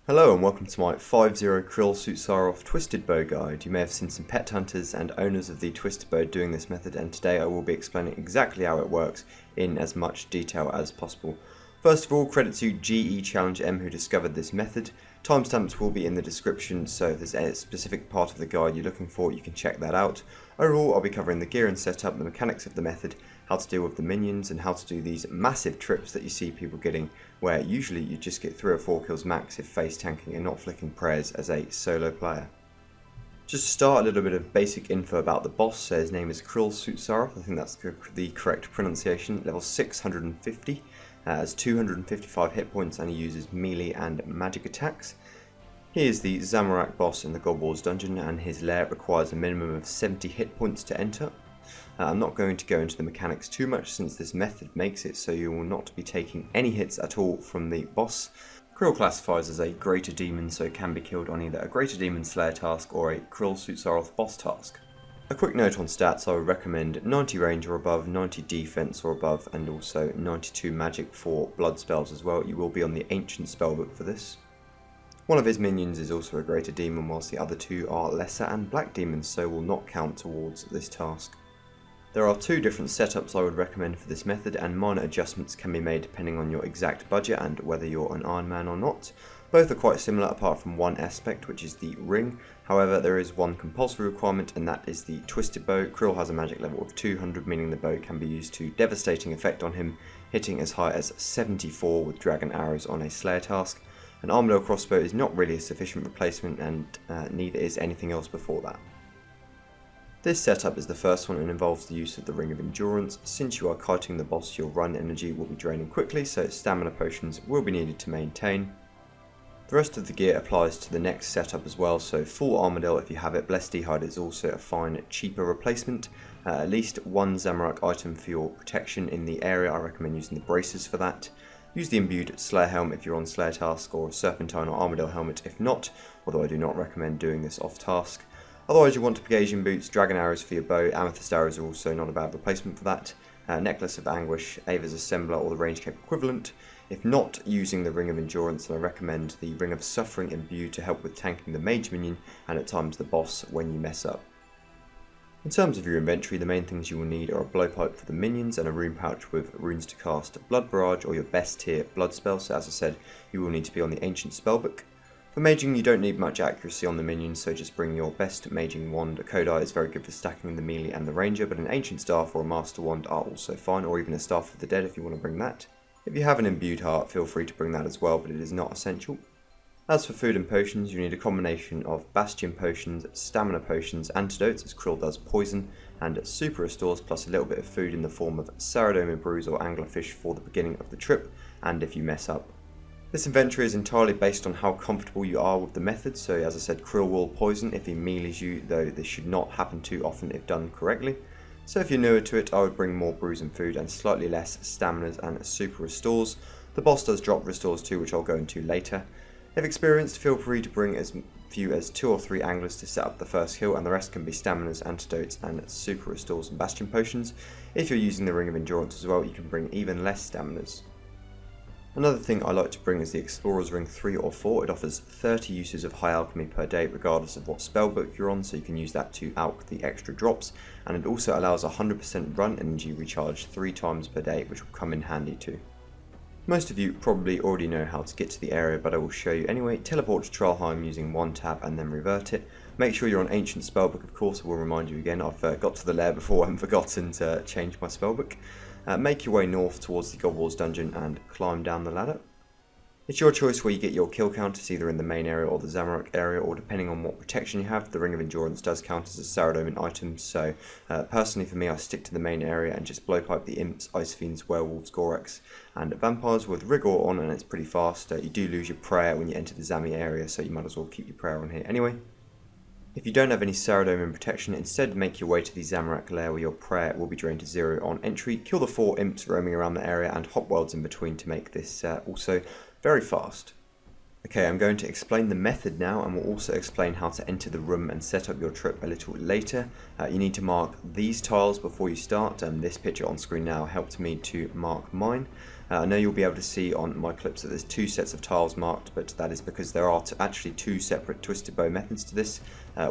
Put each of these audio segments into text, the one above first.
Hello and welcome to my 5.0 K'ril Tsutsaroth Twisted Bow guide. You may have seen some pet hunters and owners of the twisted bow doing this method, and today I will be explaining exactly how it works in as much detail as possible. First of all, credit to GeChallengeM who discovered this method. Timestamps will be in the description, so if there's a specific part of the guide you're looking for, you can check that out. Overall, I'll be covering the gear and setup, the mechanics of the method, how to deal with the minions, and how to do these massive trips that you see people getting, where usually you just get 3 or 4 kills max if face tanking and not flicking prayers as a solo player. Just to start, a little bit of basic info about the boss. So his name is K'ril Tsutsaroth, I think that's the correct pronunciation, level 650. Has 255 hit points and he uses melee and magic attacks. He is the Zamorak boss in the God Wars dungeon, and his lair requires a minimum of 70 hit points to enter. I'm not going to go into the mechanics too much since this method makes it so you will not be taking any hits at all from the boss. K'ril classifies as a greater demon, so can be killed on either a greater demon slayer task or a K'ril Tsutsaroth boss task. A quick note on stats, I would recommend 90 range or above, 90 defense or above, and also 92 magic for blood spells as well. You will be on the ancient spellbook for this. One of his minions is also a greater demon, whilst the other 2 are lesser and black demons, so will not count towards this task. There are 2 different setups I would recommend for this method, and minor adjustments can be made depending on your exact budget and whether you're an Iron Man or not. Both are quite similar apart from one aspect, which is the ring. However, there is one compulsory requirement, and that is the twisted bow. K'ril has a magic level of 200, meaning the bow can be used to devastating effect on him, hitting as high as 74 with dragon arrows on a slayer task. An armadillo crossbow is not really a sufficient replacement, and neither is anything else before that. This setup is the first one and involves the use of the Ring of Endurance. Since you are kiting the boss, your run energy will be draining quickly, so stamina potions will be needed to maintain. The rest of the gear applies to the next setup as well, so full armadillo if you have it. Blessed Hide is also a fine, cheaper replacement. At least one Zamorak item for your protection in the area. I recommend using the braces for that. Use the imbued Slayer helmet if you're on Slayer task, or Serpentine or Armadillo helmet if not, although I do not recommend doing this off task. Otherwise you want Bugasian boots, dragon arrows for your bow, amethyst arrows are also not a bad replacement for that. Necklace of Anguish, Ava's Assembler or the RuneScape equivalent. If not using the Ring of Endurance, then I recommend the Ring of Suffering imbued to help with tanking the mage minion and at times the boss when you mess up. In terms of your inventory, the main things you will need are a blowpipe for the minions and a rune pouch with runes to cast Blood Barrage or your best tier blood spell, so as I said, you will need to be on the ancient spellbook. For maging, you don't need much accuracy on the minions, so just bring your best maging wand. A Kodai is very good for stacking the melee and the ranger, but an ancient staff or a master wand are also fine, or even a staff of the dead if you want to bring that. If you have an imbued heart, feel free to bring that as well, but it is not essential. As for food and potions, you need a combination of bastion potions, stamina potions, antidotes, as K'ril does poison, and super restores, plus a little bit of food in the form of Saradoma brews or anglerfish for the beginning of the trip, and if you mess up. This inventory is entirely based on how comfortable you are with the method, so as I said, K'ril will poison if he melees you, though this should not happen too often if done correctly. So if you're newer to it, I would bring more brews and food and slightly less staminas and super restores. The boss does drop restores too, which I'll go into later. If experienced, feel free to bring as few as 2 or 3 anglers to set up the first kill, and the rest can be staminas, antidotes and super restores and bastion potions. If you're using the Ring of Endurance as well, you can bring even less staminas. Another thing I like to bring is the Explorer's Ring 3 or 4. It offers 30 uses of high alchemy per day regardless of what spellbook you're on, so you can use that to alch the extra drops, and it also allows 100% run energy recharge 3 times per day, which will come in handy too. Most of you probably already know how to get to the area, but I will show you anyway. Teleport to Tralheim using 1 tab and then revert it. Make sure you're on Ancient Spellbook, of course. I will remind you again, I've got to the lair before and forgotten to change my spellbook. Make your way north towards the God Wars dungeon and climb down the ladder. It's your choice where you get your kill count. It's either in the main area or the Zamorak area, or depending on what protection you have. The Ring of Endurance does count as a Saradomin item, so personally for me I stick to the main area and just blowpipe the imps, ice fiends, werewolves, gorax and vampires with rigor on, and it's pretty fast. You do lose your prayer when you enter the Zammy area, so you might as well keep your prayer on here anyway. If you don't have any Saradomin protection, instead make your way to the Zamorak lair where your prayer will be drained to 0 on entry. Kill the 4 imps roaming around the area and hop worlds in between to make this also very fast. Okay, I'm going to explain the method now, and we'll also explain how to enter the room and set up your trip a little later. You need to mark these tiles before you start, and this picture on screen now helped me to mark mine. I know you'll be able to see on my clips that there's 2 sets of tiles marked, but that is because there are actually 2 separate twisted bow methods to this.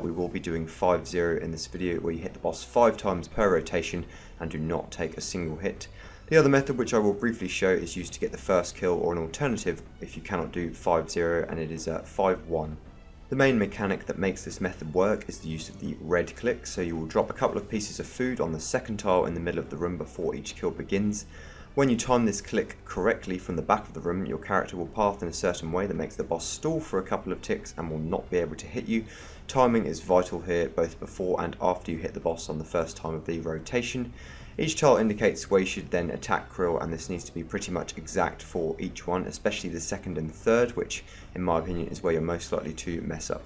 We will be doing 5-0 in this video, where you hit the boss 5 times per rotation and do not take a single hit. The other method, which I will briefly show, is used to get the first kill, or an alternative if you cannot do 5-0, and it is 5-1. The main mechanic that makes this method work is the use of the red click, so you will drop a couple of pieces of food on the second tile in the middle of the room before each kill begins. When you time this click correctly from the back of the room, your character will path in a certain way that makes the boss stall for a couple of ticks and will not be able to hit you. Timing is vital here, both before and after you hit the boss on the first time of the rotation. Each tile indicates where you should then attack K'ril, and this needs to be pretty much exact for each one, especially the second and third, which in my opinion is where you're most likely to mess up.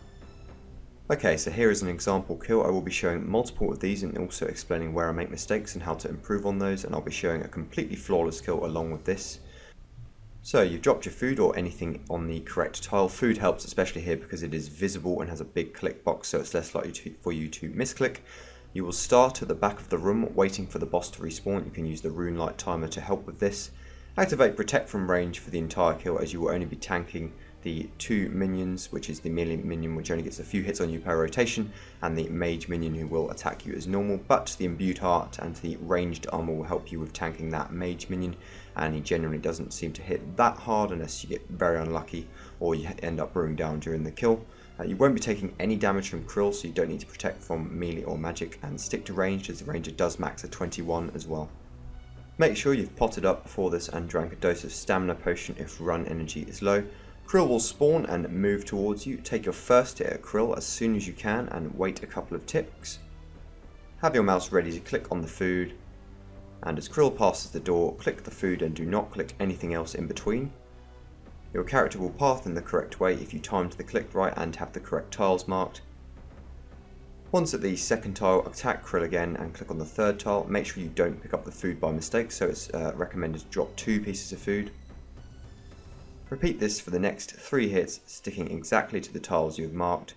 Okay, so here is an example kill. I will be showing multiple of these and also explaining where I make mistakes and how to improve on those, and I'll be showing a completely flawless kill along with this. So you've dropped your food or anything on the correct tile. Food helps especially here because it is visible and has a big click box, so it's less likely for you to misclick. You will start at the back of the room waiting for the boss to respawn. You can use the rune light timer to help with this. Activate protect from range for the entire kill, as you will only be tanking the 2 minions, which is the melee minion which only gets a few hits on you per rotation, and the mage minion who will attack you as normal, but the imbued heart and the ranged armor will help you with tanking that mage minion, and he generally doesn't seem to hit that hard unless you get very unlucky or you end up brewing down during the kill. You won't be taking any damage from K'ril, so you don't need to protect from melee or magic, and stick to ranged as the ranger does max at 21 as well. Make sure you've potted up before this and drank a dose of stamina potion if run energy is low. K'ril will spawn and move towards you. Take your first hit at K'ril as soon as you can and wait a couple of ticks. Have your mouse ready to click on the food, and as K'ril passes the door, click the food and do not click anything else in between. Your character will path in the correct way if you timed the click right and have the correct tiles marked. Once at the second tile, attack K'ril again and click on the third tile. Make sure you don't pick up the food by mistake, so it's recommended to drop 2 pieces of food. Repeat this for the next 3 hits, sticking exactly to the tiles you have marked.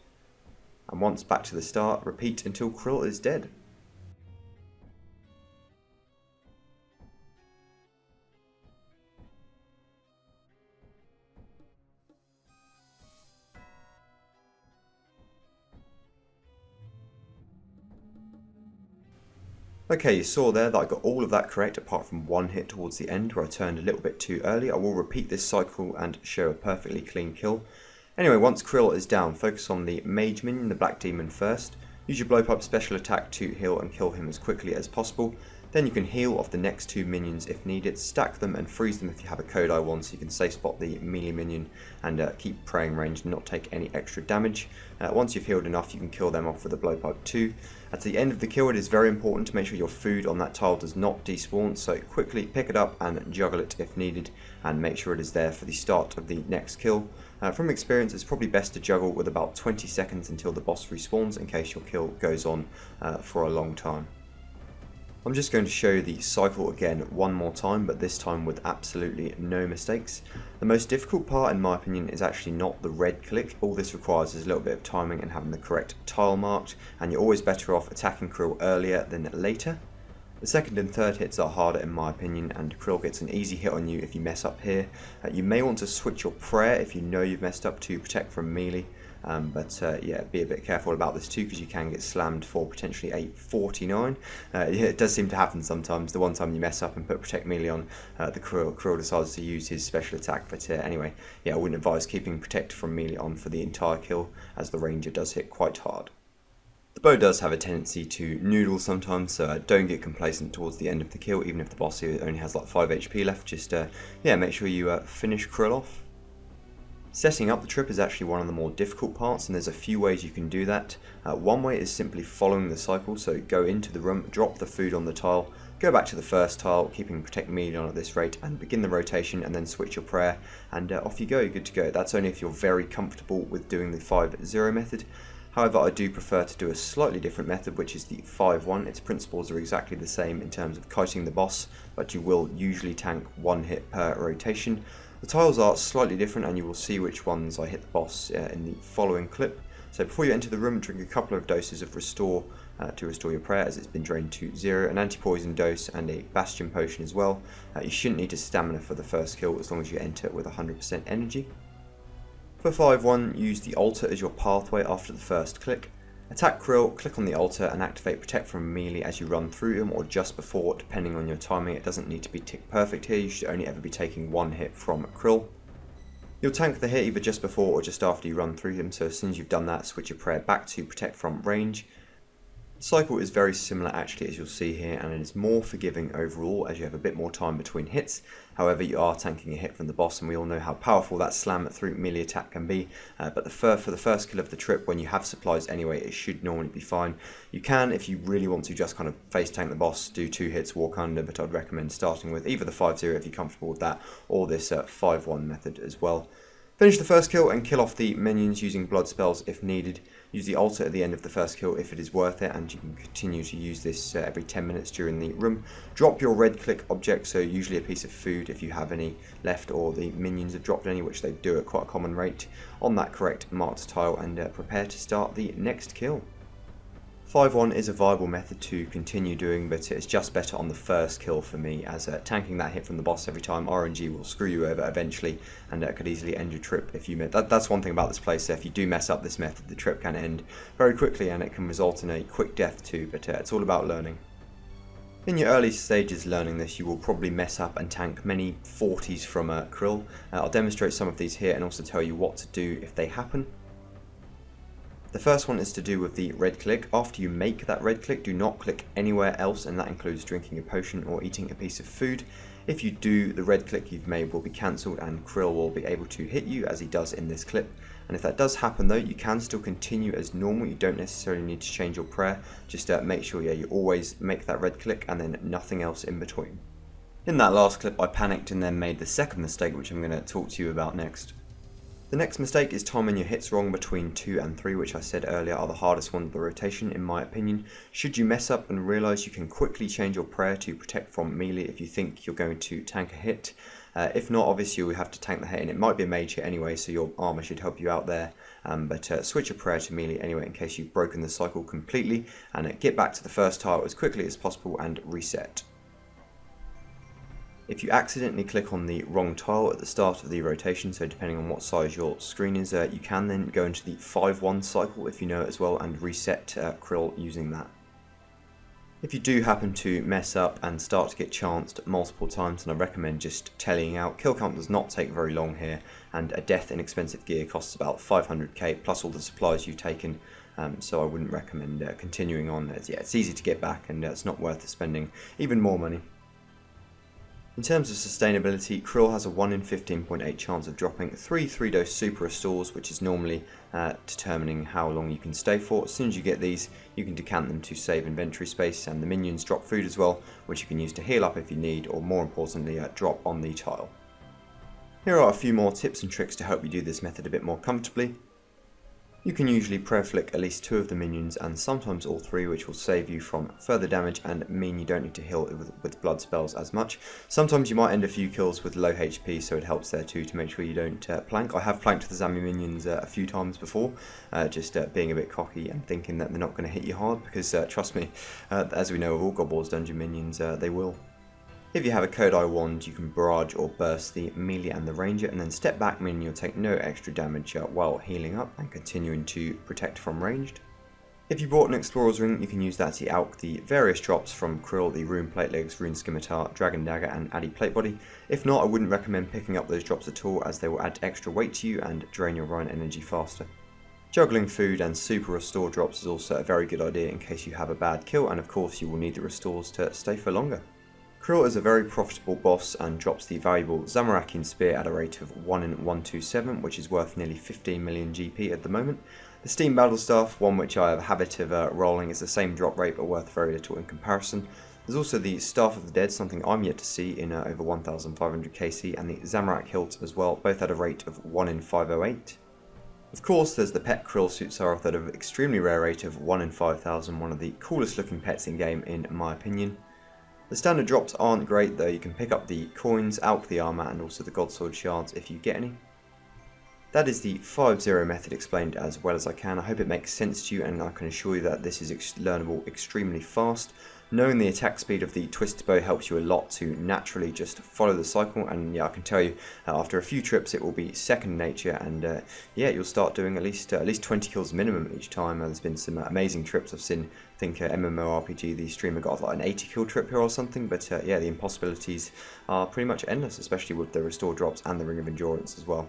And once back to the start, repeat until K'ril is dead. Okay, you saw there that I got all of that correct apart from 1 hit towards the end where I turned a little bit too early. I will repeat this cycle and show a perfectly clean kill. Anyway, once K'ril is down, focus on the mage minion, the black demon first. Use your blowpipe special attack to heal and kill him as quickly as possible. Then you can heal off the next 2 minions if needed, stack them and freeze them if you have a Kodai one, so you can safe spot the melee minion and keep praying range and not take any extra damage. Once you've healed enough, you can kill them off with a blowpipe too. At the end of the kill, it is very important to make sure your food on that tile does not despawn, so quickly pick it up and juggle it if needed, and make sure it is there for the start of the next kill. From experience, it's probably best to juggle with about 20 seconds until the boss respawns in case your kill goes on for a long time. I'm just going to show you the cycle again one more time, but this time with absolutely no mistakes. The most difficult part in my opinion is actually not the red click. All this requires is a little bit of timing and having the correct tile marked, and you're always better off attacking K'ril earlier than later. The second and third hits are harder in my opinion, and K'ril gets an easy hit on you if you mess up here. You may want to switch your prayer if you know you've messed up to protect from melee. Yeah, be a bit careful about this too, because you can get slammed for potentially a 49. Yeah, it does seem to happen sometimes. The one time you mess up and put protect melee on, the K'ril decides to use his special attack. But anyway, yeah, I wouldn't advise keeping protect from melee on for the entire kill, as the ranger does hit quite hard. The bow does have a tendency to noodle sometimes, so don't get complacent towards the end of the kill, even if the boss here only has like 5 HP left. Just yeah, make sure you finish K'ril off. Setting up the trip is actually one of the more difficult parts, and there's a few ways you can do that. One way is simply following the cycle, so go into the room, drop the food on the tile, go back to the first tile, keeping protect melee on at this rate, and begin the rotation, and then switch your prayer, and off you go, you're good to go. That's only if you're very comfortable with doing the 5-0 method. However, I do prefer to do a slightly different method, which is the 5-1. Its principles are exactly the same in terms of kiting the boss, but you will usually tank 1 hit per rotation. The tiles are slightly different, and you will see which ones I hit the boss in the following clip. So before you enter the room, drink a couple of doses of Restore to restore your prayer as it's been drained to 0, an anti-poison dose and a Bastion potion as well. You shouldn't need a stamina for the first kill as long as you enter with 100% energy. For 5-1, use the altar as your pathway after the first click. Attack K'ril, click on the altar and activate Protect from melee as you run through him or just before, depending on your timing. It doesn't need to be tick perfect here, you should only ever be taking one hit from K'ril. You'll tank the hit either just before or just after you run through him, so as soon as you've done that, switch your prayer back to Protect from range. The cycle is very similar actually, as you'll see here, and it is more forgiving overall as you have a bit more time between hits. However, you are tanking a hit from the boss, and we all know how powerful that slam through melee attack can be. But for the first kill of the trip, when you have supplies anyway, it should normally be fine. You can, if you really want to, just kind of face tank the boss, do 2 hits, walk under, but I'd recommend starting with either the 5-0 if you're comfortable with that, or this 5-1 method as well. Finish the first kill and kill off the minions using blood spells if needed. Use the altar at the end of the first kill if it is worth it, and you can continue to use this every 10 minutes during the room. Drop your red click object, so usually a piece of food if you have any left, or the minions have dropped any, which they do at quite a common rate, on that correct marked tile, and prepare to start the next kill. 5-1 is a viable method to continue doing, but it's just better on the first kill for me, as tanking that hit from the boss every time RNG will screw you over eventually, and could easily end your trip if you miss. That's one thing about this playset. If you do mess up this method, the trip can end very quickly and it can result in a quick death too, but it's all about learning. In your early stages learning this, you will probably mess up and tank many 40s from K'ril. I'll demonstrate some of these here and also tell you what to do if they happen. The first one is to do with the red click. After you make that red click, do not click anywhere else, and that includes drinking a potion or eating a piece of food. If you do, the red click you've made will be cancelled and K'ril will be able to hit you as he does in this clip. And if that does happen though, you can still continue as normal. You don't necessarily need to change your prayer. Just make sure you always make that red click and then nothing else in between. In that last clip I panicked and then made the second mistake, which I'm going to talk to you about next. The next mistake is timing your hits wrong between 2 and 3, which I said earlier are the hardest ones of the rotation in my opinion. Should you mess up and realise, you can quickly change your prayer to Protect from melee if you think you're going to tank a hit. If not, obviously you'll have to tank the hit, and it might be a mage hit anyway, so your armour should help you out there. But switch your prayer to melee anyway in case you've broken the cycle completely, and get back to the first tile as quickly as possible and reset. If you accidentally click on the wrong tile at the start of the rotation, so depending on what size your screen is, you can then go into the 5-1 cycle if you know it as well, and reset K'ril using that. If you do happen to mess up and start to get chanced multiple times, then I recommend just tellying out. Kill count does not take very long here, and a death in expensive gear costs about 500k plus all the supplies you've taken, so I wouldn't recommend continuing on, as it's easy to get back and it's not worth spending even more money. In terms of sustainability, K'ril has a 1 in 15.8 chance of dropping 3 3-dose super restores, which is normally determining how long you can stay for. As soon as you get these, you can decant them to save inventory space, and the minions drop food as well, which you can use to heal up if you need, or more importantly, drop on the tile. Here are a few more tips and tricks to help you do this method a bit more comfortably. You can usually prayer flick at least 2 of the minions, and sometimes all 3, which will save you from further damage and mean you don't need to heal with blood spells as much. Sometimes you might end a few kills with low HP, so it helps there too to make sure you don't plank. I have planked the Zammy minions a few times before, just being a bit cocky and thinking that they're not going to hit you hard, because trust me, as we know of all God Wars dungeon minions, they will. If you have a Kodai wand, you can barrage or burst the melee and the ranger, and then step back, meaning you'll take no extra damage while healing up and continuing to protect from ranged. If you bought an explorer's ring, you can use that to alch the various drops from K'ril, the rune plate legs, rune scimitar, dragon dagger and addy plate body. If not, I wouldn't recommend picking up those drops at all, as they will add extra weight to you and drain your rune energy faster. Juggling food and super restore drops is also a very good idea in case you have a bad kill, and of course you will need the restores to stay for longer. K'ril is a very profitable boss and drops the valuable Zamorak spear at a rate of 1 in 127, which is worth nearly 15 million GP at the moment. The Steam Battle Staff, one which I have a habit of rolling, is the same drop rate but worth very little in comparison. There's also the Staff of the Dead, something I'm yet to see in over 1500 KC, and the Zamorak hilt as well, both at a rate of 1 in 508. Of course, there's the pet K'ril Tsutsaroth at an extremely rare rate of 1 in 5000, one of the coolest looking pets in game in my opinion. The standard drops aren't great though. You can pick up the coins, alch the armour and also the Godsword shards if you get any. that is the 5-0 method explained as well as I can. I hope it makes sense to you, and I can assure you that this is learnable extremely fast. Knowing the attack speed of the twisted bow helps you a lot to naturally just follow the cycle, and yeah, I can tell you after a few trips it will be second nature, and yeah, you'll start doing at least 20 kills minimum each time. There's been some amazing trips I've seen. I think MMORPG, the streamer, got like an 80 kill trip here or something, but yeah, the impossibilities are pretty much endless, especially with the restore drops and the Ring of Endurance as well.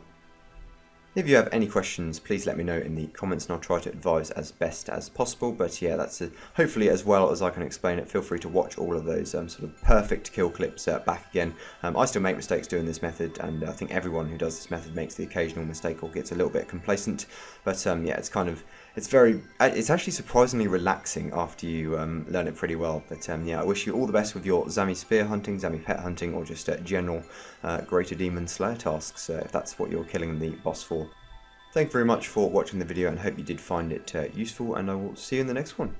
If you have any questions, please let me know in the comments and I'll try to advise as best as possible. But yeah, that's hopefully as well as I can explain it. Feel free to watch all of those sort of perfect kill clips back again. I still make mistakes doing this method, and I think everyone who does this method makes the occasional mistake or gets a little bit complacent. But yeah, it's actually surprisingly relaxing after you learn it pretty well. But yeah, I wish you all the best with your Zammy spear hunting, Zammy pet hunting, or just general Greater Demon Slayer tasks, if that's what you're killing the boss for. Thank you very much for watching the video, and hope you did find it useful, and I will see you in the next one.